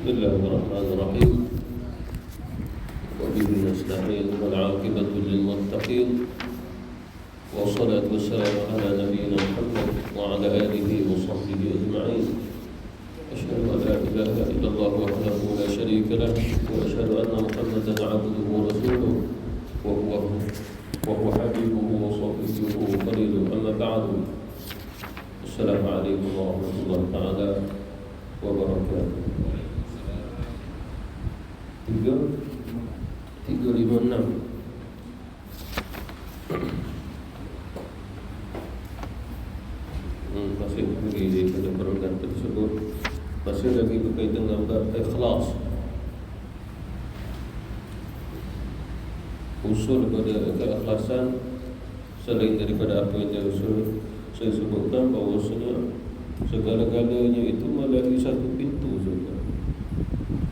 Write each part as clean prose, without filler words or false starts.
بسم الله الرحمن الرحيم وبه نستعين والعاقبة للمتقين والصلاة والسلام على نبينا محمد وعلى آله وصحبه أجمعين. أشهد أن لا إله إلا الله وحده لا شريك له وأشهد أن محمدا عبده ورسوله وهو حبيبه وصفيه وخليله. أما بعد، السلام عليكم ورحمة الله تعالى wabarakatuh. 356 masih lagi pada perenggan tersebut, masih lagi berkaitan dengan bab ikhlas. Usul pada keikhlasan selain daripada apa yang saya sebutkan, bahawasanya segala-galanya itu melalui satu pintu saja.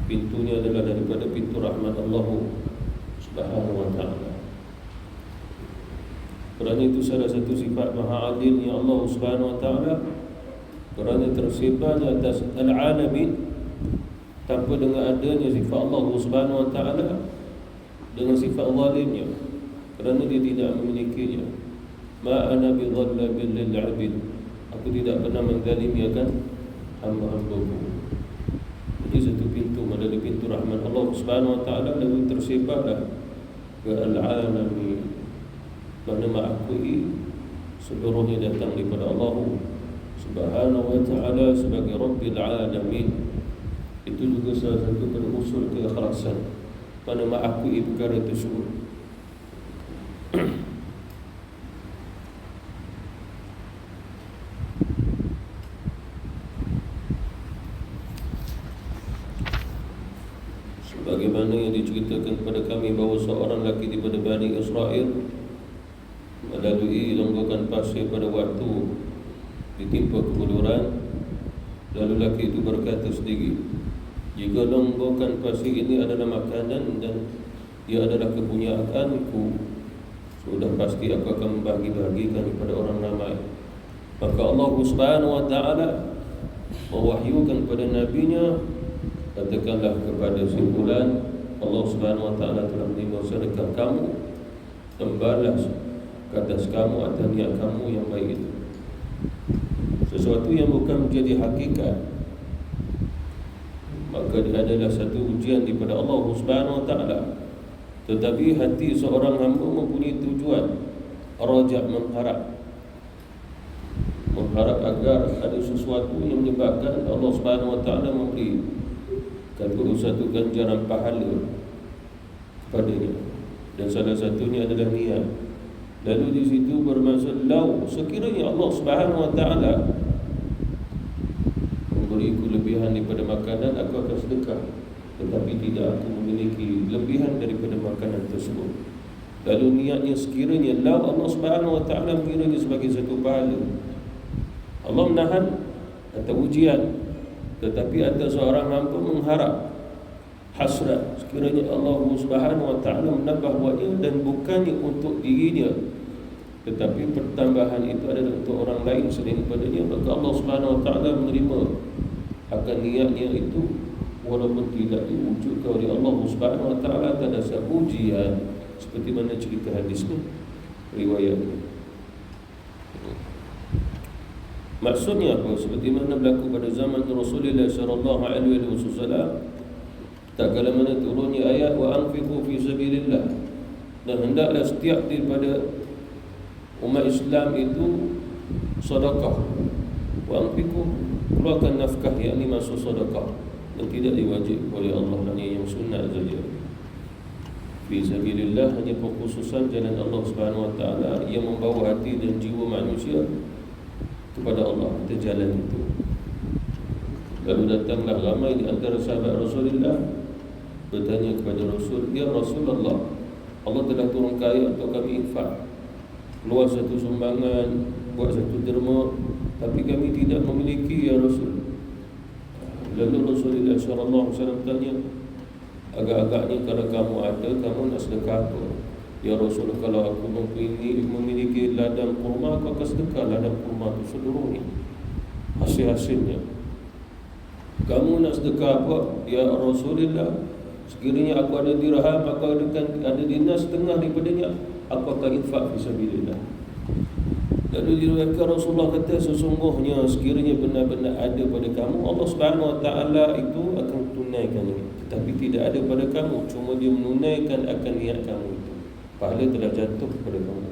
Pintunya adalah daripada pintu rahmat Allah Subhanahu wa ta'ala. Kerana itu salah satu sifat maha adilnya Allah Subhanahu wa ta'ala, kerana tersebarnya atas al-alamin tanpa dengan adanya sifat Allah Subhanahu wa ta'ala dengan sifat zalimnya, kerana dia tidak memilikinya. Ma ana bi dhallabil lil 'abid, aku tidak pernah menzalimi akan hamba-hambaku. Jadi satu pintu melalui pintu rahmat Allah Subhanahu wa ta'ala, lalu tersebarlah ke al-alamin. Kerana mengakui seluruhnya datang daripada Allah Subhanahu wa ta'ala sebagai Rabbil Alamin. Itu juga salah satu pada usul keikhlasan, kerana mengakui perkara tersebut. Bagaimana yang diceritakan kepada kami bahawa seorang lelaki daripada Bani Israel melalui longgokan pasir pada waktu ditimpa kebuluran, lalu lelaki itu berkata sendiri, jika longgokan pasir ini adalah makanan dan ia adalah kepunyaanku, sudah pasti aku akan membagi-bagikan kepada orang ramai. Maka Allah Subhanahu wa ta'ala mewahyukan kepada nabinya, katakanlah kepada si fulan, Allah Subhanahu wa ta'ala telah menerima sedekah kamu, membalas ke atas kamu atas niat kamu yang baik itu. Sesuatu yang bukan menjadi hakikat, maka dia adalah satu ujian daripada Allah Subhanahu wa ta'ala. Tetapi hati seorang hamba mempunyai tujuan, rajak, mengharap agar ada sesuatu yang menyebabkan Allah Subhanahu wa ta'ala memberi satu ganjaran pahala kepadanya, dan salah satunya adalah niat. Lalu di situ bermaksud, lau sekiranya Allah Subhanahu wa ta'ala memberiku lebihan daripada makanan, aku akan sedekah. Tetapi tidak, aku memiliki lebihan daripada makanan tersebut. Lalu niatnya sekiranya lau Allah Subhanahu wa ta'ala mengiranya sebagai satu pahala. Allah menahan atau ujian, tetapi ada seorang hamba mengharap, hasrat, sekiranya Allah Subhanahu wa ta'ala menambah buatnya, dan bukannya untuk dirinya, tetapi pertambahan itu adalah untuk orang lain selain padanya, maka Allah Subhanahu wa ta'ala menerima akan niatnya itu, walaupun tidak diwujudkan oleh Allah Subhanahu wa ta'ala atas dasar ujian, seperti mana cerita hadis ni, riwayatnya. Maksudnya apa? Seperti mana berlaku pada zaman Rasulullah sallallahu alaihi wasallam, tak kala mana turunnya ayat wa anfiqu fi sabilillah, dan hendaklah setiap daripada umat Islam itu sedekah. Wa anfiqu, keluarkan nafkah, yakni masuk sedekah, dan tidak diwajib oleh Allah, hanya yang sunat saja. Fi sabilillah hanya pengkhususan jalan Allah Subhanahu wa ta'ala yang membawa hati dan jiwa manusia kepada Allah, ke jalan itu. Lalu datanglah ramai di antara sahabat Rasulullah bertanya kepada Rasul, ya Rasulullah, Allah telah turunkan ayat untuk kami infak, keluar satu sumbangan, buat satu derma, tapi kami tidak memiliki, ya Rasul. Lalu Rasulullah SAW tanya, agak-agaknya kalau kamu ada, kamu nak sedekah apa? Ya Rasul, kalau aku memiliki ladang kurma, aku akan sedekah ladang kurma itu seluruhnya, hasil-hasilnya. Kamu nak sedekah apa? Ya Rasulullah, sekiranya aku ada dirham, aku ada dinar setengah daripadanya, aku akan infak fisabilillah. Lalu diriwayatkan Rasulullah kata, sesungguhnya sekiranya benar-benar ada pada kamu, Allah Subhanahu Wa Taala itu akan tunaikan ini. Tetapi tidak ada pada kamu, cuma dia menunaikan akan niat kamu itu. Pahala telah jatuh kepada kamu.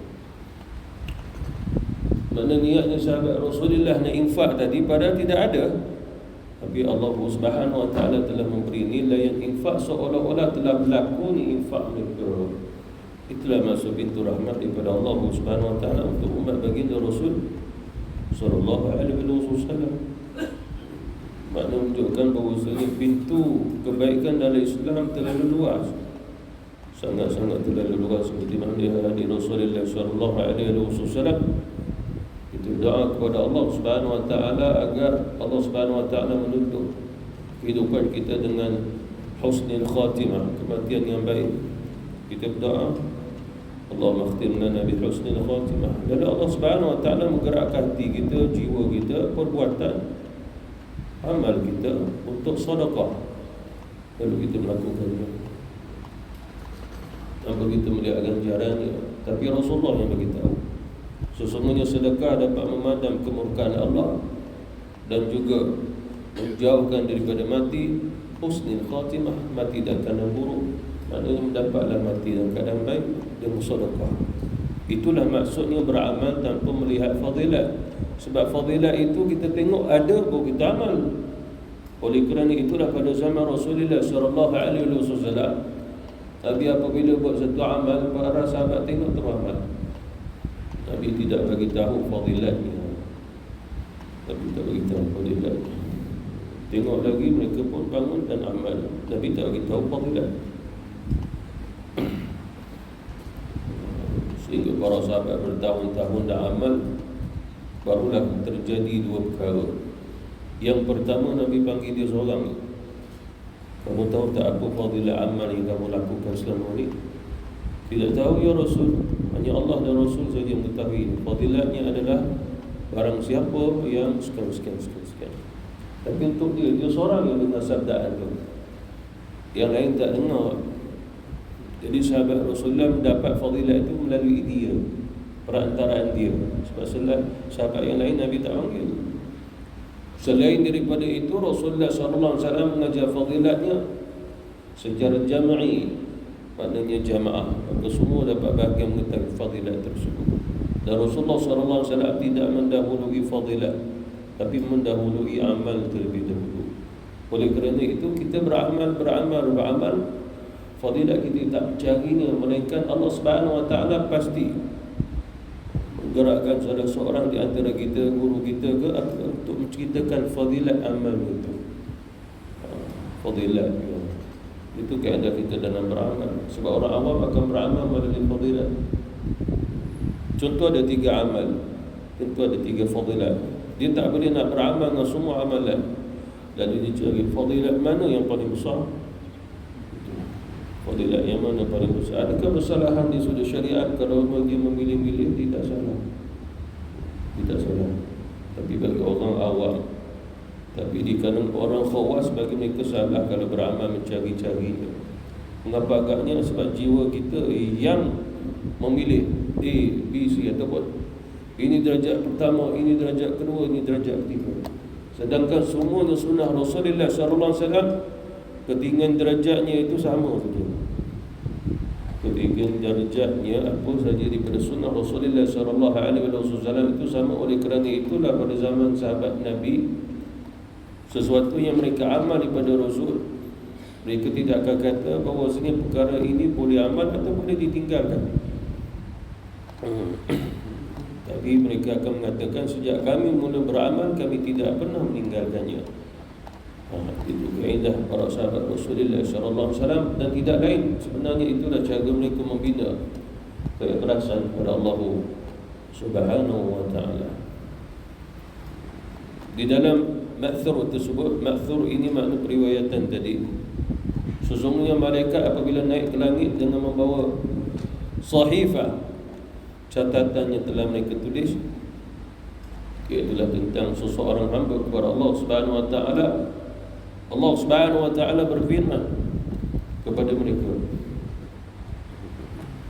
Mana niatnya sahabat Rasulullah nak infak tadi padahal tidak ada, tapi Allah Subhanahu Wa Taala telah memberi nilai yang infak seolah-olah telah berlaku ni infak mereka. Itulah maksud pintu rahmat daripada Allah Subhanahu Wa Taala untuk umat baginda Rasul sallallahu alaihi wasallam. Makna menunjukkan bahawasanya pintu kebaikan dalam Islam terlalu luas, sangat-sangat terlalu luas. Seperti mana hadis Rasulullah sallallahu alaihi wasallam, itu doa kepada Allah Subhanahu Wa Taala agar Allah Subhanahu Wa Taala menutup kehidupan kita dengan husnul khatimah, kematian yang baik. Kita berdoa, Allahumma khtim lana bi husnil khatimah. Dan Allah Subhanahu Wa Taala menggerakkan hati kita, jiwa kita, perbuatan, amal kita untuk sedekah. Lalu kita melakukannya tanpa kita melihat ganjarannya. Tapi Rasulullah yang beritahu, sesungguhnya sedekah dapat memadam kemurkaan Allah dan juga menjauhkan daripada mati, husnul khatimah, mati dan keadaan buruk. Maknanya mendapatlah mati dalam keadaan baik dengan sedekah. Itulah maksudnya beramal tanpa melihat fadilat. Sebab fadilat itu kita tengok ada, baru kita amal. Oleh kerana itulah pada zaman Rasulullah sallallahu alaihi wasallam, Nabi apabila buat satu amal, para sahabat tengok teramal. Nabi tidak bagi tahu fadilatnya. Nabi tak bagi tahu fadilatnya. Tengok lagi mereka pun bangun dan amal. Nabi tak bagi tahu fadilat. Sehingga para sahabat bertahun-tahun dah amal, barulah terjadi dua perkara. Yang pertama, Nabi panggil dia seorang. Kamu tahu tak apa fadilat amal yang kamu lakukan selama ini? Tidak tahu ya Rasul. Hanya Allah dan Rasul saja mengetahui. Fadilatnya adalah barang siapa yang sekian. Tapi untuk dia seorang yang dengar sabdaan tu, yang lain tak dengar. Jadi sahabat Rasulullah mendapat fadilat itu melalui dia, perantaraan dia. Sebab sahabat yang lain Nabi tak panggil. Selain daripada itu, Rasulullah SAW mengajar fadilatnya secara jama'i, maknanya jamaah, maka semua dapat bahagian mengetahui fadilat tersebut. Dan Rasulullah SAW tidak mendahului fadilat, tapi mendahului amal terlebih dahulu. Oleh kerana itu kita beramal, fadilat kita tak mencarinya, melainkan Allah Subhanahu Wa Taala pasti menggerakkan salah seorang di antara kita, guru kita ke, untuk menceritakan fadilat amal itu. Fadilat itu keadaan kita dalam beramal. Sebab orang awam akan beramal melalui fadilat. Contoh ada 3 amal, tentu ada 3 fadilat. Dia tak boleh nak beramal dengan semua amalan. Lalu dia cari fadilat mana yang paling besar. Fadilat yang mana paling besar. Adakah kesalahan di sudut syariat kalau dia memilih-milih? Tidak salah. Tidak salah. Tapi bagi orang awam, tapi di kalangan orang khawas, bagi mereka salah kalau beramal mencari-cari. Mengapa agaknya? Sebab jiwa kita yang memilih A, B, C ataupun ini derajat pertama, ini derajat kedua, ini derajat ketiga. Sedangkan semuanya sunnah Rasulullah sallallahu alaihi wasallam, ketinggian derajatnya itu sama saja. Ketinggian derajatnya apa saja daripada sunnah Rasulullah sallallahu alaihi wasallam itu sama. Oleh kerana itulah pada zaman sahabat Nabi, sesuatu yang mereka amal daripada Rasul, mereka tidak akan kata bahawasanya perkara ini boleh amal atau boleh ditinggalkan. Tapi mereka akan mengatakan sejak kami mula beramal, kami tidak pernah meninggalkannya. Itu kaedah para sahabat Rasulullah sallallahu alaihi wasallam, dan tidak lain. Sebenarnya itulah cara mereka membina keikhlasan kepada Allah Subhanahu wa taala. Di dalam ma'thur tersebut, ma'thur ini makna periwayatan tadi. Sesungguhnya malaikat apabila naik ke langit dengan membawa sahifah, catatan yang telah mereka tulis, iaitulah tentang seseorang hamba kepada Allah Subhanahu wa taala Allah Subhanahu wa taala berfirman kepada mereka,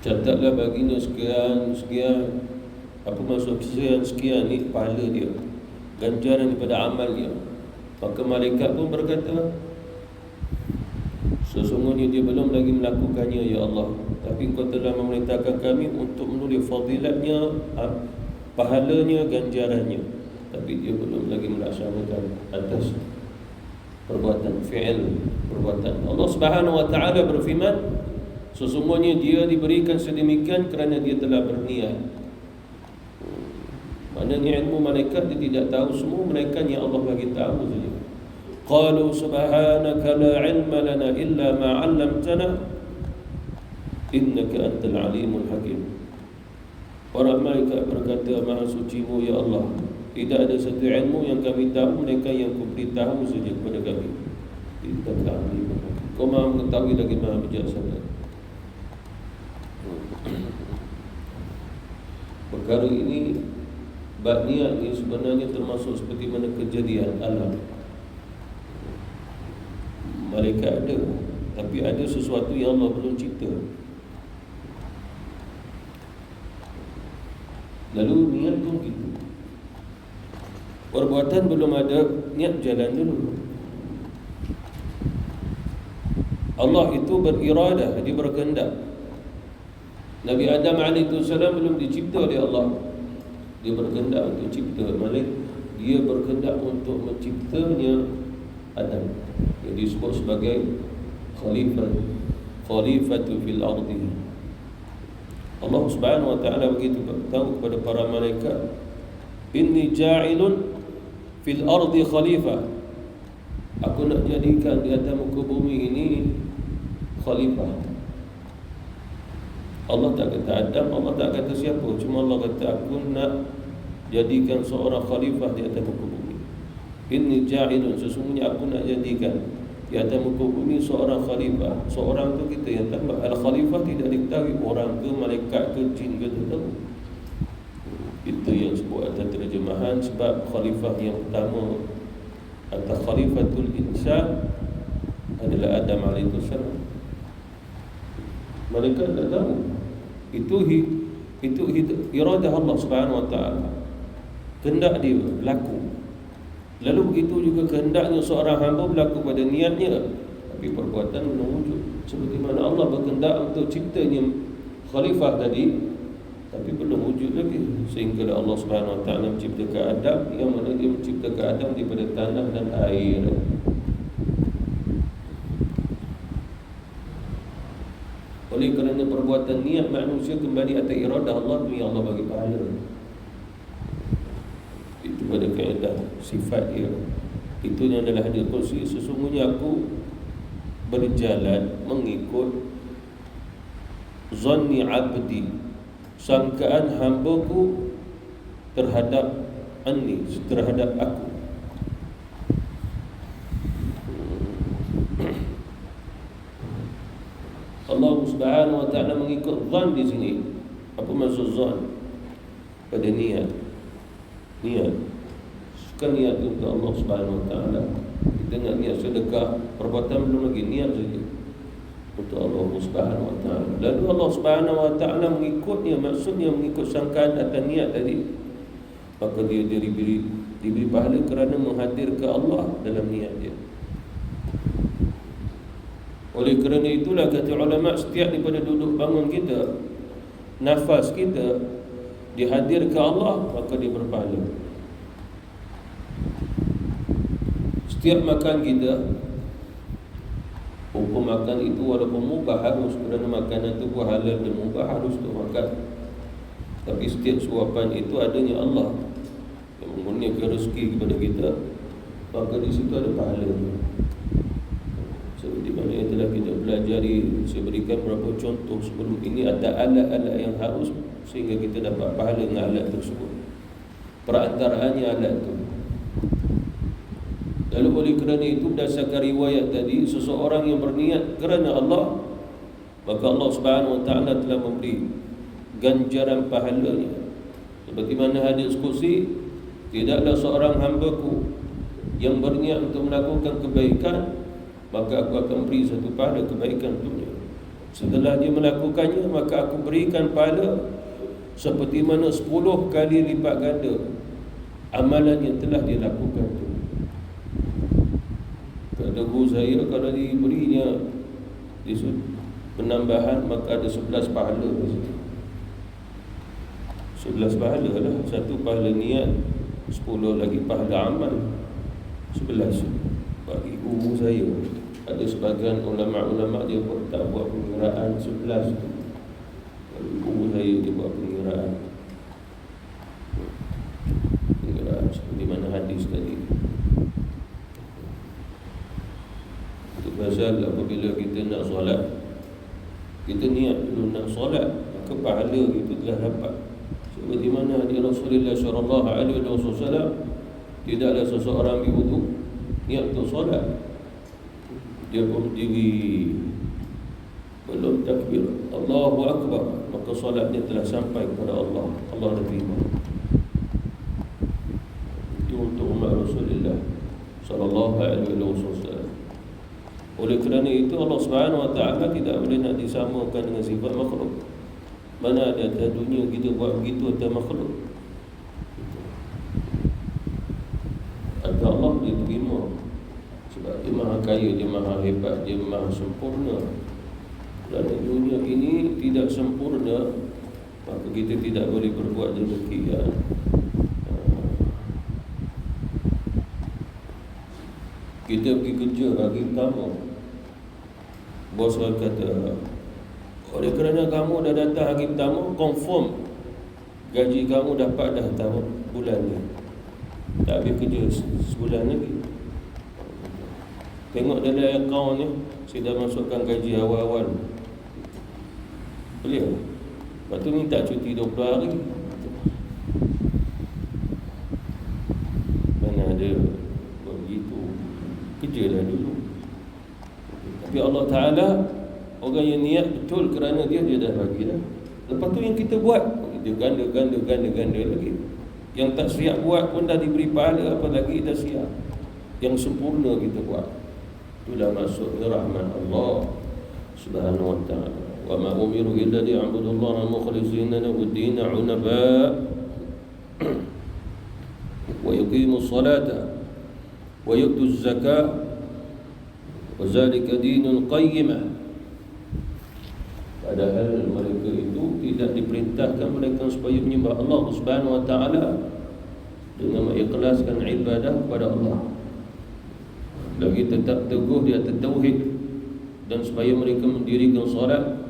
catatlah baginda sekian, apa maksud sekian ni pahala dia, ganjaran daripada amalnya. Maka malaikat pun berkata, sesungguhnya dia belum lagi melakukannya ya Allah, tapi Engkau telah memerintahkan kami untuk menulis fadilatnya, pahalanya, ganjarannya, tapi dia belum lagi melaksanakan atas perbuatan fi'il, perbuatan. Allah Subhanahu wa taala berfirman, sesungguhnya dia diberikan sedemikian kerana dia telah berniat. Maknanya ilmu malaikat dia tidak tahu semua, melainkan yang Allah bagi tahu saja. Qalu subhanaka la ilma lana illa ma 'allamtana innaka antal alimul hakim. Para malaikat berkata, maha suci-Mu ya Allah, tidak ada satu ilmu yang kami tahu melainkan yang Kau beritahu saja kepada kami. Innaka alimul hakim. Kau maha mengetahui lagi maha bijaksana. Perkara ini, bab niat ini sebenarnya termasuk seperti mana kejadian alam. Malaikat ada, tapi ada sesuatu yang Allah belum cipta. Lalu niat pun gitu. Perbuatan belum ada, niat jalan dulu. Allah itu beriradah, dia berkehendak. Nabi Adam AS belum dicipta oleh Allah. Dia berkehendak untuk cipta. Malah dia berkehendak untuk menciptanya Adam, yang disebut sebagai khalifatu fil ardi. Allah Subhanahu wa taala begitu tahu kepada para malaikat, inni ja'ilun fil ardi khalifah. Aku nak jadikan di atas muka bumi ini khalifah. Allah tak kata Adam, Allah tak kata siapa, cuma Allah kata aku nak jadikan seorang khalifah di atas muka bumi. Inni ja'ilun, sesungguhnya aku nak jadikan di atas muka bumi seorang khalifah. Seorang tu kita yang tambah. Al-khalifah tidak diketahui orang ke, malaikat ke, jin ke, tak tahu. Itu yang sebut atas terjemahan. Sebab khalifah yang pertama atau khalifatul insan adalah Adam AS. Malaikat tak tahu. Itu iradah Allah Subhanahu wa taala, kehendak dia berlaku. Lalu begitu juga kehendaknya seorang hamba berlaku pada niatnya, tapi perbuatan belum wujud. Seperti mana Allah berkehendak untuk ciptanya khalifah tadi, tapi belum wujud lagi. Sehingga Allah Subhanahu wa taala menciptakan Adam, yang mana dia menciptakan Adam daripada tanah dan air. Oleh kerana perbuatan niat manusia kembali atas iradah Allah, yang Allah bagi pahala. Itu pada kaedah sifat dia. Itu yang adalah hadis qudsi, sesungguhnya aku berjalan mengikut zanni abdi, sangkaan hambaku terhadap anni, terhadap aku. Allah Subhanahu wa taala mengikut zan di sini. Apa maksud zan? Pada niat. Suka niat untuk Allah Subhanahu wa taala. Kita nak niat sedekah, perbuatan belum lagi, niat saja untuk Allah Subhanahu wa taala. Lalu Allah Subhanahu wa taala mengikutnya, maksudnya mengikut sangkaan atas niat tadi. Maka dia diberi pahala kerana menghadirkan Allah dalam niat dia. Oleh kerana itulah kata ulama, setiap daripada duduk bangun kita, nafas kita dihadirkan Allah, maka dia berpahala. Setiap makan kita, hukum makan itu walaupun mubah harus, kerana makanan itu pun halal dan mubah harus untuk makan. Tapi setiap suapan itu adanya Allah yang mengurniakan rezeki kepada kita, maka di situ ada pahalanya. Seperti mana yang telah kita pelajari, saya berikan beberapa contoh sebelum ini. Ada alat-alat yang harus sehingga kita dapat pahala dengan alat tersebut. Perantaraannya alat itu. Lalu oleh kerana itu, berdasarkan riwayat tadi, seseorang yang berniat kerana Allah, maka Allah Subhanahu wa taala telah memberi ganjaran pahalanya. Seperti mana hadis qudsi, tidaklah seorang hambaku yang berniat untuk melakukan kebaikan, maka aku akan beri satu pahala kebaikan untuknya. Setelah dia melakukannya, maka aku berikan pahala seperti mana 10 kali lipat ganda amalan yang telah dia lakukan tu. Kata guru saya, kalau diberinya penambahan, maka ada 11 pahala. 11 pahala lah. Satu pahala niat, 10 lagi pahala amal, 11 bagi guru saya. Ada sebagian ulama' dia tak buat pengiraan 11 tu. Guru saya dia buat pengiraan seperti mana hadis tadi. Itu pasal apabila kita nak solat, kita niat dulu nak solat, maka pahala itu telah dapat. Seperti mana hadis Rasulullah SAW, tidak ada seseorang berwuduk niat untuk solat, dia berdiri belum takbir Allahu Akbar, maka solatnya telah sampai kepada Allah. Allah dah terima. Itu untuk umat Rasulullah sallallahu alaihi wasallam. Oleh kerana itu Allah Subhanahu wa taala tidak boleh nak disamakan dengan sifat makhluk. Mana ada atas dunia kita buat begitu atas makhluk. Atas Allah dia terima. Sebab dia maha kaya, dia maha hebat, dia maha sempurna. Dan dunia ini tidak sempurna, maka kita tidak boleh berbuat demikian. Kita pergi kerja bagi kamu, bos kata, oleh kerana kamu dah datang hari pertama, confirm gaji kamu dapat dah tahun bulan ni. Tak habis kerja sebulan lagi. Tengok dalam akaun ni, saya dah masukkan gaji awal-awal. Boleh tak? Lepas tu minta cuti 20 hari. Mana ada begitu. Kerjalah dulu. Tapi Allah Ta'ala, orang yang niat betul kerana dia dah bagi dah. Lepas tu yang kita buat, dia ganda lagi. Yang tak siap buat pun dah diberi pahala, apa lagi dah siap. Yang sempurna kita buat. Itulah maksudnya rahmat Allah Subhanahu wa ta'ala. Wa ma umiru illa liya'budullaha mukhlishina lahu-d-din 'unafa wa yuqimus salata wa yu'tuz zakata wa zalika dinul qayyimah. Padahal mereka itu tidak diperintahkan mereka supaya menyembah Allah Subhanahu wa ta'ala dengan mengikhlaskan ibadah kepada Allah, lagi tetap teguh di atas tauhid, dan supaya mereka mendirikan solat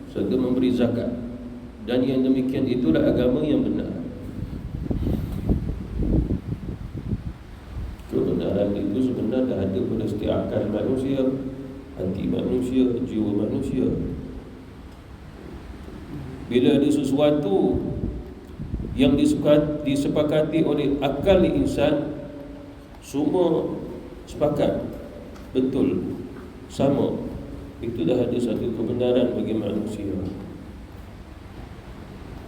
serta memberi zakat. Dan yang demikian itulah agama yang benar. Kebenaran itu sebenarnya ada pada setiap akal manusia, hati manusia, jiwa manusia. Bila ada sesuatu yang disepakati oleh akal insan, semua sepakat, betul, sama, itu dah ada satu kebenaran bagi manusia.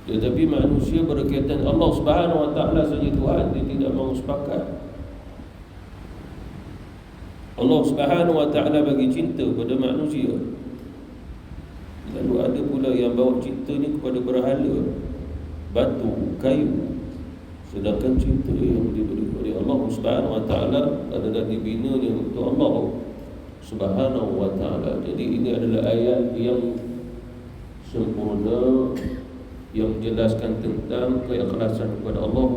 Tetapi manusia berkaitan Allah Subhanahu wa ta'ala saja Tuhan, dia tidak mahu sepakat. Allah Subhanahu wa ta'ala bagi cinta pada manusia, lalu ada pula yang bawa cintanya kepada berhala, batu, kayu. Sedangkan cinta yang diberi oleh Allah Subhanahu wa ta'ala adalah dibinanya untuk Allah Subhanahu wa ta'ala. Jadi ini adalah ayat yang sempurna, yang menjelaskan tentang keikhlasan kepada Allah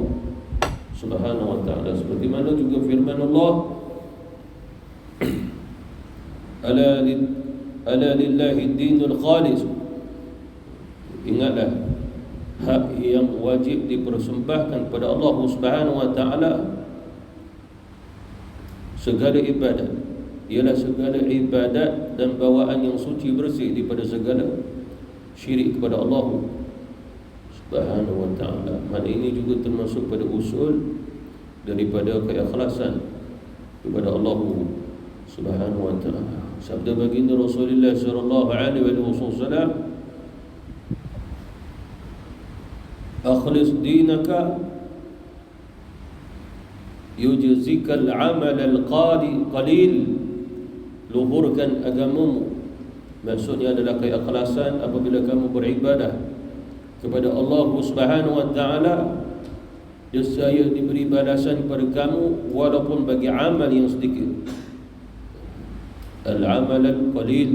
Subhanahu wa ta'ala. Seperti mana juga firman Allah, ala lillahi dinul khalis. Ingatlah, hak yang wajib dipersembahkan kepada Allah Subhanahu wa ta'ala, segala ibadat, ialah segala ibadat dan bawaan yang suci bersih daripada segala syirik kepada Allah Subhanahu wa ta'ala. Hal ini juga termasuk pada usul daripada keikhlasan kepada Allah Subhanahu wa ta'ala. Sabda baginda Rasulullah sallallahu alaihi wasallam, akhlis dinaka yujzikal amal al-qalil, luhurkan agamamu. Maksudnya adalah keikhlasan apabila kamu beribadah kepada Allah Subhanahu wa taala, saya diberi balasan kepada kamu walaupun bagi amal yang sedikit. Al-amal al-qalil,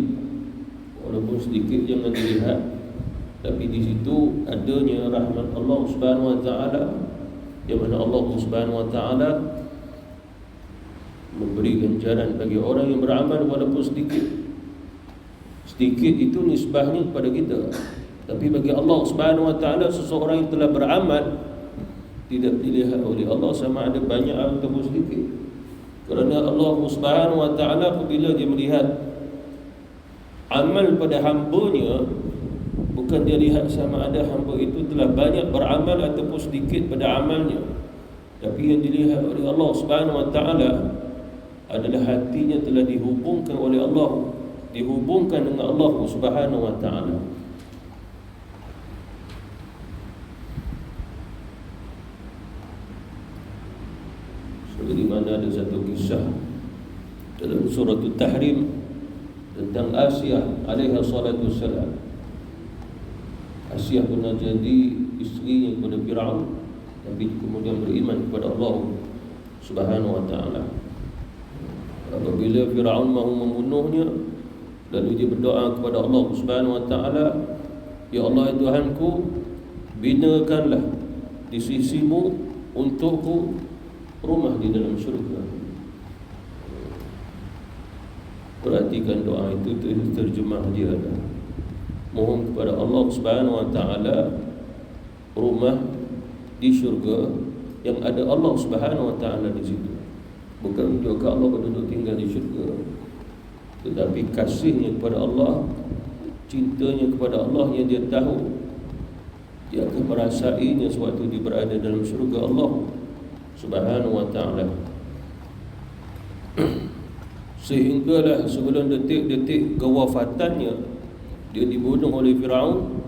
walaupun sedikit jangan dilihat, tapi di situ adanya rahmat Allah Subhanahu wa taala, yang mana Allah Subhanahu wa taala memberi ganjaran bagi orang yang beramal walaupun sedikit. Sedikit itu nisbahnya kepada kita, tapi bagi Allah Subhanahu wa taala, seseorang yang telah beramal tidak dilihat oleh Allah sama ada banyak ataupun sedikit. Kerana Allah Subhanahu wa taala apabila dia melihat amal pada hamba-Nya, bukan dia lihat sama ada hamba itu telah banyak beramal ataupun sedikit pada amalnya, tapi yang dilihat oleh Allah Subhanahu wa taala adalah hatinya telah dihubungkan oleh Allah, dihubungkan dengan Allah Subhanahu wa taala. Seperti mana ada satu kisah dalam surah At-Tahrim tentang Asiyah alaiha salatu wassalam. Asiyah pernah jadi isteri kepada Fir'aun, tapi kemudian beriman kepada Allah Subhanahu wa taala. Apabila Fir'aun mahu membunuhnya, lalu dia berdoa kepada Allah Subhanahu wa taala, ya Allah Tuhanku, binakanlah di sisimu untukku rumah di dalam syurga. Perhatikan doa itu, terjemah dia adalah mohon kepada Allah Subhanahu wa taala rumah di syurga yang ada Allah Subhanahu wa taala di situ. Bukan juga Allah berduduk tinggal di syurga, tetapi kasihnya kepada Allah, cintanya kepada Allah yang dia tahu, dia akan merasainya sewaktu dia berada dalam syurga Allah Subhanahu wa ta'ala. Sehinggalah sebelum detik-detik kewafatannya, dia dibunuh oleh Fir'aun,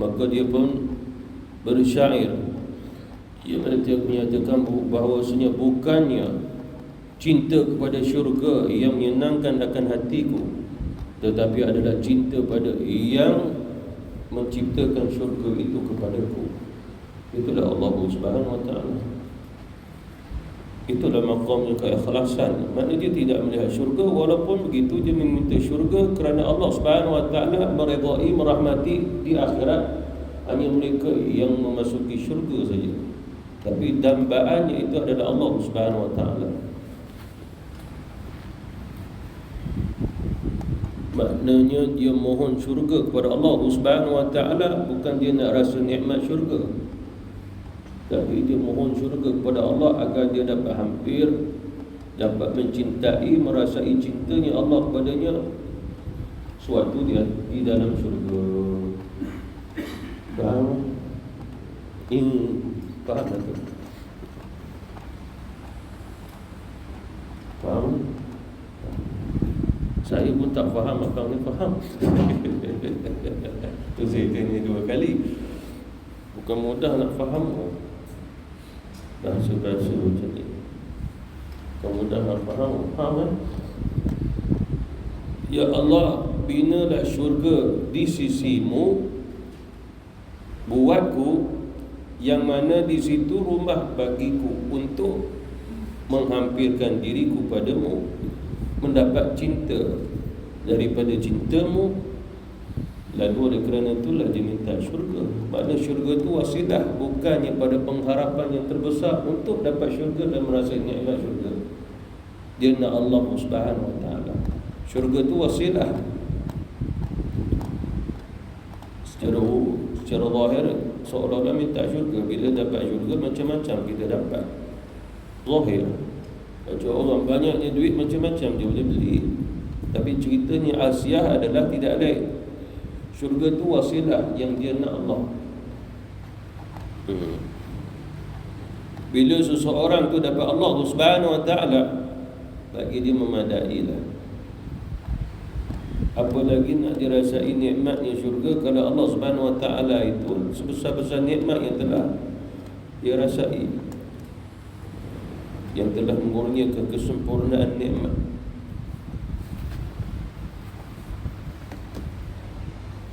maka dia pun bersyair. Ia menyatakan bahawasanya bukannya cinta kepada syurga yang menyenangkan akan hatiku, tetapi adalah cinta pada yang menciptakan syurga itu kepadaku. Itulah Allah Subhanahu wa ta'ala. Itulah maqamnya keikhlasan. Maknanya dia tidak melihat syurga, walaupun begitu dia meminta syurga kerana Allah Subhanahu wa ta'ala meridai, merahmati di akhirat hanya mereka yang memasuki syurga saja. Tapi dambaannya itu adalah Allah Subhanahu wa ta'ala. Maknanya dia mohon syurga kepada Allah Subhanahu wa ta'ala, bukan dia nak rasa nikmat syurga, tapi dia mohon syurga kepada Allah agar dia dapat hampir, dapat mencintai, merasai cintanya Allah kepadanya suatu dia di dalam syurga. Faham? Faham tak tu? Faham? Saya pun tak faham, abang ni faham. Tu saya tanya 2 kali. Bukan mudah nak faham bahasa-bahasa macam ni. Bukan mudah nak faham. Faham kan? Ya Allah, binalah syurga di sisimu, buatku yang mana di situ rumah bagiku untuk menghampirkan diriku padamu, mendapat cinta daripada cintamu. Lalu oleh kerana itulah dia minta syurga. Maknanya syurga itu wasilah, bukannya pada pengharapan yang terbesar untuk dapat syurga dan merasa nikmat syurga. Dia nak Allah Subhanahu wa ta'ala. Syurga itu wasilah. Secara zahir seolah-olah minta syurga. Bila dapat syurga macam-macam kita dapat. Zahir macam orang banyaknya duit, macam-macam dia boleh beli. Tapi ceritanya Asiyah adalah tidak lain, syurga tu wasilah yang dia nak Allah. Bila seseorang tu dapat Allah Subhanahu wa ta'ala, bagi dia memadailah. Apa lagi nak dirasai nikmatnya syurga kalau Allah Subhanahu wa ta'ala itu sebesar-besar nikmat yang telah dia rasai. yang telah mengurniakan kesempurnaan nikmat.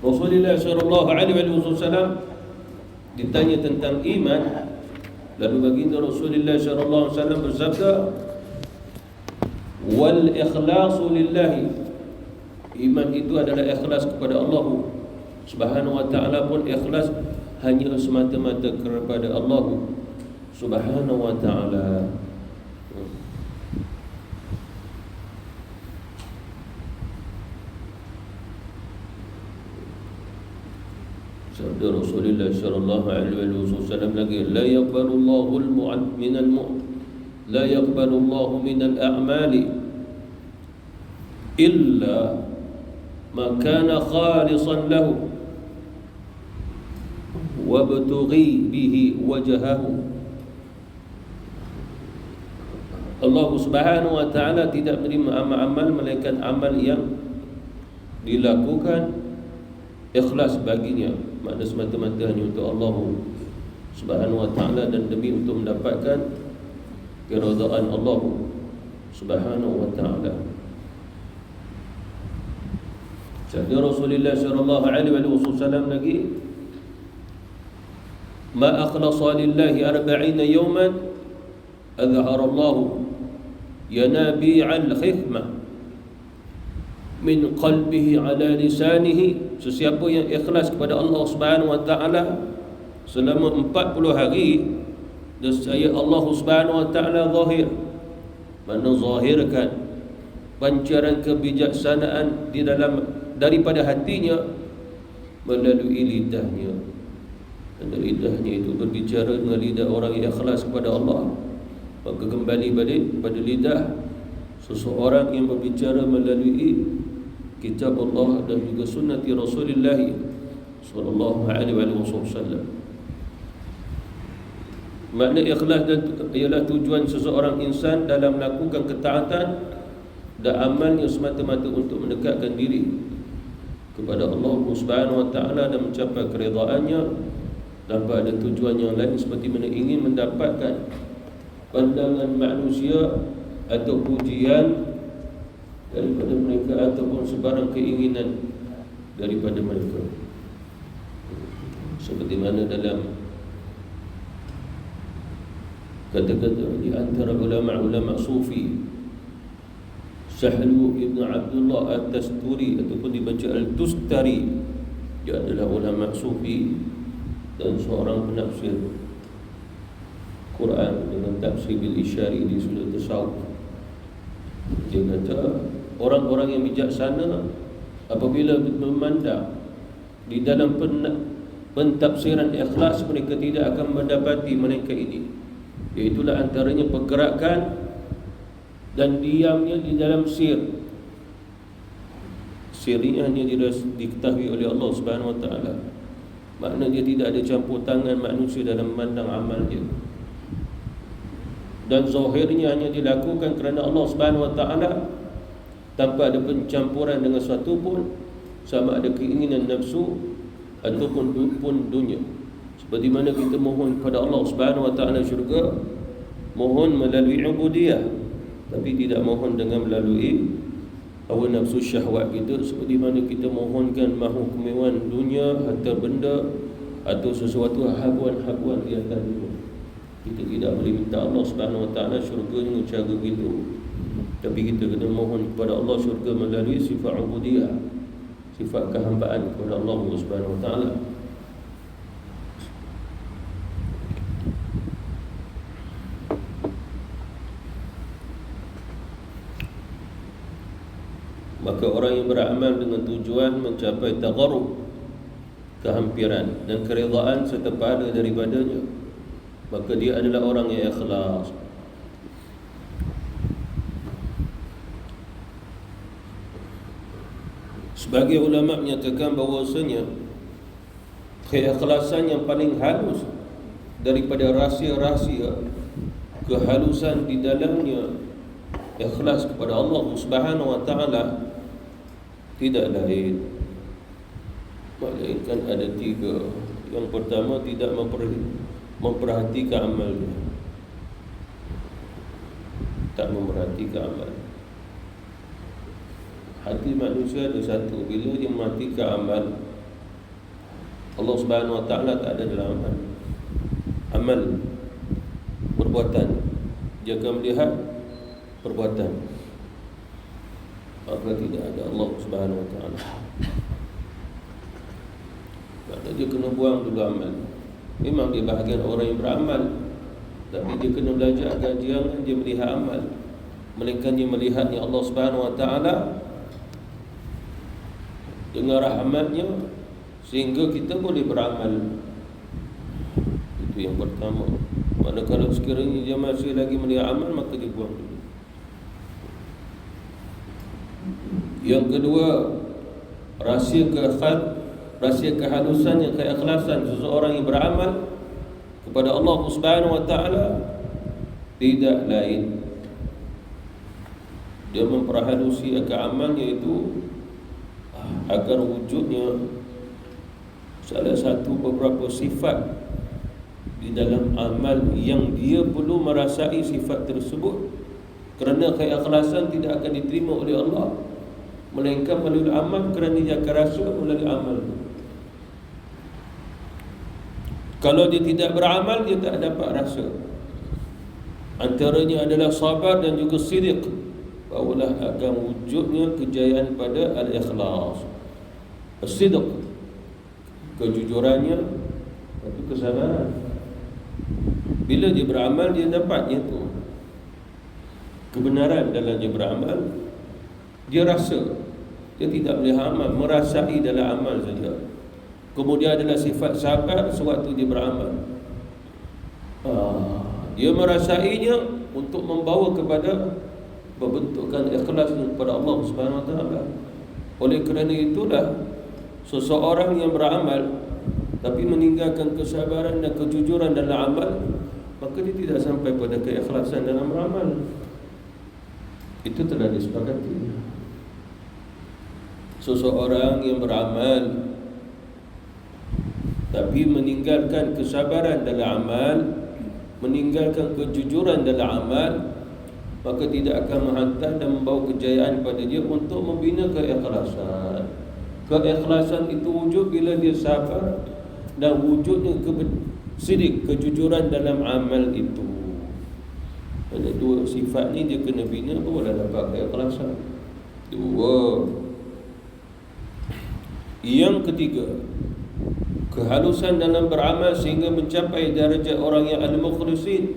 Rasulullah sallallahu alaihi wasallam ditanya tentang iman, lalu baginda Rasulullah sallallahu alaihi wasallam bersabda, wal ikhlasu lillahi, iman itu adalah ikhlas kepada Allah Subhanahu wa ta'ala, pun ikhlas hanya semata-mata kepada Allah Subhanahu wa ta'ala. Sabda Rasulullah sallallahu alaihi wasallam lagi, la yaqbalu Allahu la yaqbalu Allahu min al-a'mali illa ma kana khalisan lahu wabtughi bihi wajhahu. Allah Subhanahu wa ta'ala tidak menerima amal-amal melainkan amal yang dilakukan ikhlas baginya, makna semata-mata hanya untuk Allah Subhanahu wa ta'ala dan demi untuk mendapatkan keridaan Allah Subhanahu wa ta'ala. Sabda Rasulullah sallallahu alaihi wasallam lagi, ma akhlasa lillahi 40 yawman adhhara Allah yanabi'al hikmah min qalbihi ala lisanihi. Sesiapa yang ikhlas kepada Allah Subhanahu wa ta'ala selama 40 hari, nescaya Allah Subhanahu wa ta'ala zahir, mana zahirkan pancaran kebijaksanaan di dalam daripada hatinya melalui lidahnya. Dan lidahnya itu berbicara dengan lidah orang yang ikhlas kepada Allah, maka kembali balik pada lidah seseorang yang berbicara melalui kitab Allah dan juga sunnati Rasulullah sallallahu alaihi wasallam. Makna ikhlas ialah tujuan seseorang insan dalam melakukan ketaatan dan amalnya semata-mata untuk mendekatkan diri kepada Allah Subhanahu wa ta'ala dan mencapai keridhaannya, tanpa ada tujuan yang lain seperti mana ingin mendapatkan pandangan manusia atau pujian daripada mereka ataupun sebarang keinginan daripada mereka. Seperti mana dalam kata-kata di antara ulama-ulama sufi, Sahlu ibn Abdullah At-Tasturi ataupun dibaca Al-Tustari, dia adalah ulama sufi dan seorang penafsir Quran dengan tafsir bil-isyari di sudut tasawuf. Dia kata, orang-orang yang bijaksana apabila memandang di dalam pentafsiran ikhlas, mereka tidak akan mendapati melainkan ini, iaitulah antaranya pergerakan dan diamnya di dalam sir. Sirnya hanya diketahui oleh Allah Subhanahu wa ta'ala. Makna dia tidak ada campur tangan manusia dalam memandang amal dia. Dan zahirnya hanya dilakukan kerana Allah Subhanahu wa ta'ala, tanpa ada pencampuran dengan sesuatu pun, sama ada keinginan nafsu ataupun dunia. Seperti mana kita mohon kepada Allah Subhanahu wa ta'ala syurga, mohon melalui ubudiyah, tapi tidak mohon dengan melalui hawa nafsu syahwat kita. Seperti mana kita mohonkan mahu kemewahan dunia, harta benda atau sesuatu habuan-habuan di atas dunia. Kita tidak boleh minta Allah Subhanahu wa ta'ala syurga dengan cara begitu, tapi kita kena mohon kepada Allah syurga melalui sifat ubudiyah, sifat kehambaan kepada Allah Subhanahu wa ta'ala. Maka orang yang beramal dengan tujuan mencapai tagharrub, kehampiran dan keridhaan serta pahala daripadanya, maka dia adalah orang yang ikhlas. Sebagai ulama menyatakan bahawasanya keikhlasan yang paling halus daripada rahsia-rahsia kehalusan di dalamnya ikhlas kepada Allah Subhanahu wa ta'ala tidak lain melainkan ada tiga. Yang pertama, tidak memperhatikan amalnya. tak memerhatikan amal. Hati manusia ada satu, bila dia mematikan amal, Allah Subhanahu Wa Taala tak ada dalam amal. Amal perbuatan, dia akan melihat perbuatan, maka tidak ada Allah Subhanahu Wa Taala. Maka dia kena buang dulu amal. Memang dia bahagian orang yang beramal, tapi dia kena belajar agar jangan dia melihat amal, melainkan dia melihatnya Allah Subhanahu Wa Taala dengan rahmatnya, sehingga kita boleh beramal. Itu yang pertama. Mana kalau sekiranya dia masih lagi melihat amal, maka dia buang dulu. Yang kedua, rahsia kehalusannya, keikhlasan seseorang yang beramal kepada Allah Subhanahu Wa Taala tidak lain, dia memperhalusi akan amalnya itu agar wujudnya salah satu beberapa sifat di dalam amal yang dia perlu merasai sifat tersebut, kerana keikhlasan tidak akan diterima oleh Allah melainkan melalui amal, kerana dia akan rasa melalui amal. Kalau dia tidak beramal, dia tak dapat rasa. Antaranya adalah sabar dan juga sidq, barulah akan wujudnya kejayaan pada al-ikhlas. As-sidq, kejujurannya, itu kesabaran. Bila dia beramal, dia dapatnya tu kebenaran dalam dia beramal. Dia rasa, dia tidak melihat amal, merasai dalam amal saja. Kemudian adalah sifat sabar sewaktu dia beramal. Dia merasainya untuk membawa kepada pembentukan ikhlas kepada Allah Subhanahu Wa Taala. Oleh kerana itulah seseorang yang beramal tapi meninggalkan kesabaran dan kejujuran dalam amal, maka dia tidak sampai pada keikhlasan dalam beramal. Itu telah disepakati. Seseorang yang beramal tapi meninggalkan kesabaran dalam amal, meninggalkan kejujuran dalam amal, maka tidak akan menghantar dan membawa kejayaan pada dia untuk membina keikhlasan. Keikhlasan itu wujud bila dia sabar, dan wujudnya sidq, kejujuran dalam amal itu. Ada dua sifat ni dia kena bina, barulah dapat keikhlasan. Dua. Yang ketiga, kehalusan dalam beramal sehingga mencapai darjat orang yang al-mukhlisin,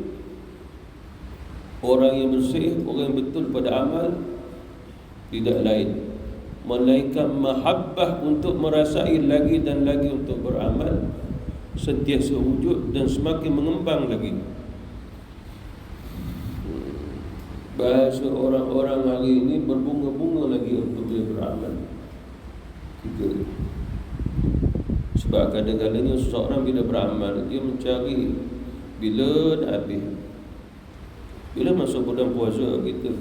orang yang bersih, orang yang betul pada amal, tidak lain melainkan mahabbah untuk merasai lagi dan lagi untuk beramal, sentiasa wujud dan semakin mengembang lagi. Bahasa orang-orang hari ini berbunga-bunga lagi untuk dia beramal. Tiga. Sebab kadang-kadangnya seseorang bila beramal, dia mencari bila nak habis. Bila masuk bulan puasa kita,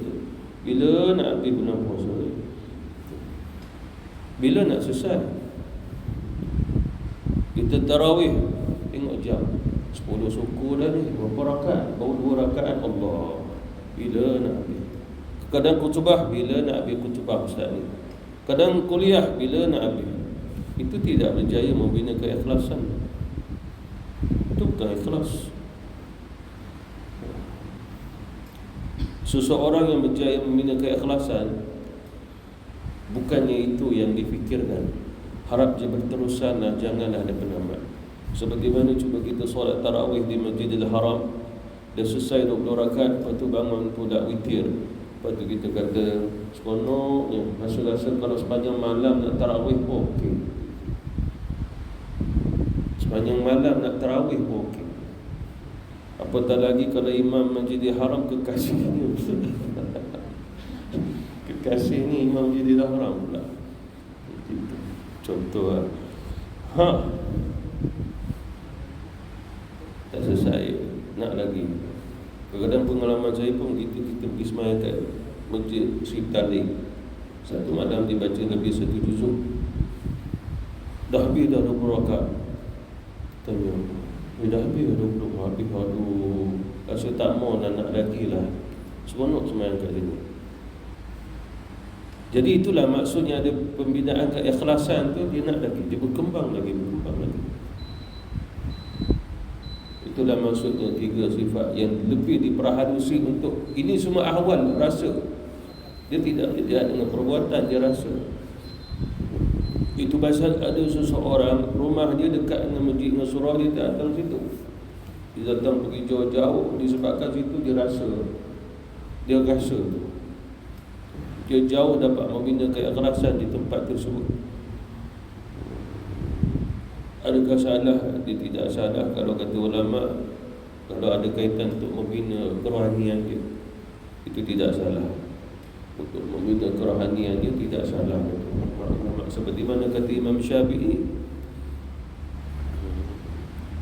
bila nak habis bulan puasa, bila nak selesai. Kita tarawih, tengok jam 10 suku dah ni, berapa rakaat? Baru 2 rakaat. Allah, bila nak habis. Kadang khutbah, bila nak habis khutbah ustaz ni. Kadang kuliah, bila nak habis. Itu tidak berjaya membina keikhlasan. Itu bukan ikhlas. Seseorang yang berjaya membina keikhlasan, bukannya itu yang difikirkan. Harap je berterusan, janganlah ada penamat. Sebagaimana cuba kita solat tarawih di Masjidil Haram, dah selesai 20 rakaat, lepas tu bangun tu dah witir. Lepas tu kita kata seronoknya, rasa-rasa kalau sepanjang malam nak tarawih pun okey. Sepanjang malam nak tarawih pun okey. Apatah lagi kalau imam Masjidil Haram kekasihnya. Kekasih ni imam Masjidil Haram pula. Itu contoh lah. Tak selesai, nak lagi. Kadang-kadang pengalaman saya pun kita pergi semayang kat Masjid Sri Tali. Satu malam dibaca lebih 1 juzuk. Dah habis dah 20 rakaat. Tanya, dah habis dah 20 habis. Aduh, rasa tak mau nak lagi lah. Seronok semayang kat sini. Jadi itulah maksudnya ada pembinaan keikhlasan tu, dia nak lagi, dia berkembang lagi. Itulah maksudnya 3 sifat yang lebih diperhalusi untuk ini semua ahwal rasa. Dia tidak lihat dengan perbuatan, dia rasa. Itu pasal ada seseorang rumah dia dekat dengan masjid dengan surau, dia datang situ. Dia datang pergi jauh-jauh disebabkan situ dia rasa. Dia rasa tu. Dia jauh dapat membina keikhlasan di tempat tersebut. Adakah salah? Dia tidak salah kalau kata ulama, kalau ada kaitan untuk membina kerohanian dia, itu tidak salah. Untuk membina kerohanian dia tidak salah. Seperti mana kata Imam Syafi'i,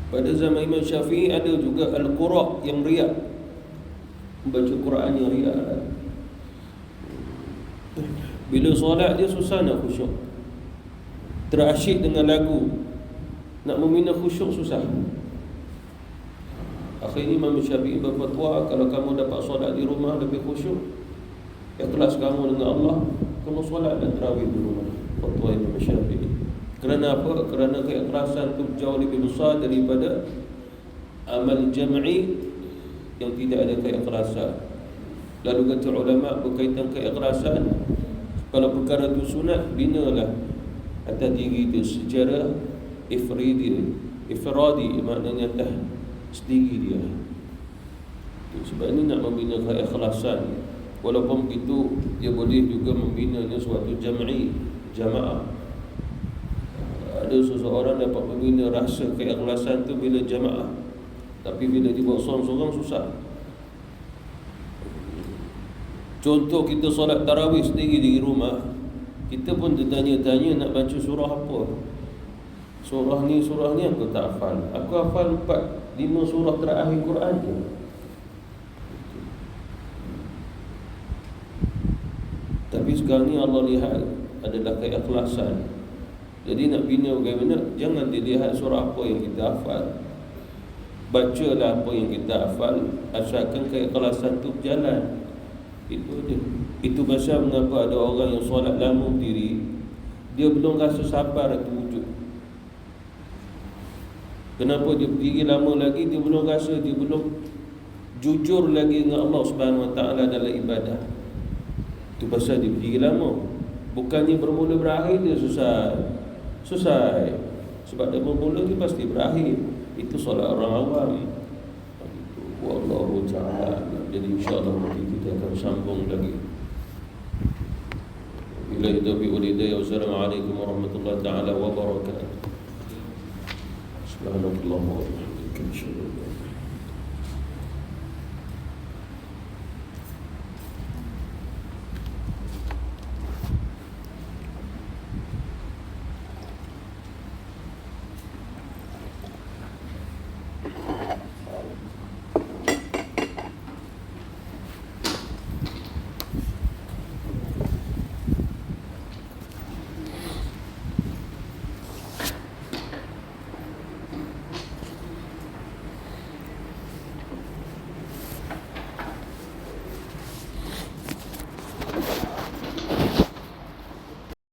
pada zaman Imam Syafi'i ada juga al-qura' yang riak, membaca Quran yang riak. Bila solat dia susah nak khusyuk, terasyik dengan lagu, nak membina khusyuk susah. Akhirnya Imam Syafi'i berfatwa, kalau kamu dapat solat di rumah lebih khusyuk, ikhlas kamu dengan Allah, kamu solat dan tarawih di rumah. Fatwa Imam Syafi'i. Kerana apa? Kerana keikhlasan itu jauh lebih besar daripada amal jam'i yang tidak ada keikhlasan. Lalu kata ulama berkaitan keikhlasan, kalau perkara itu sunat, binalah atas diri itu secara ifradi, maknanya atas sendiri dia. Sebab ini nak membina keikhlasan. Walaupun itu dia boleh juga membina suatu jam'i, jamaah. Ada seseorang dapat membina rasa keikhlasan tu bila jamaah, tapi bila dibuat seorang-seorang susah. Contoh kita solat tarawih sendiri di rumah, kita pun tertanya-tanya nak baca surah apa. Surah ni aku tak hafal. Aku hafal 4-5 surah terakhir Quran je. Tapi sekarang ni Allah lihat adalah keikhlasan. Jadi nak bina bagaimana, jangan dilihat surah apa yang kita hafal. Bacalah apa yang kita hafal, asalkan keikhlasan tu berjalan. Itu je. Itu pasal mengapa ada orang yang solat lama berdiri, dia belum rasa sabar itu wujud. Kenapa dia berdiri lama lagi, dia belum rasa, dia belum jujur lagi dengan Allah Subhanahu Wa Taala dalam ibadah. Itu pasal dia berdiri lama. Bukannya bermula berakhir dia susah. Sebab dia bermula dia pasti berakhir. Itu solat orang awam. Wallahu ta'ala. Jadi insyaAllah nanti kita akan sambung lagi. Billahi taufiq wal hidayah. Wassalamualaikum warahmatullahi ta'ala wabarakatuh. Subhanallah wa bihamdihi.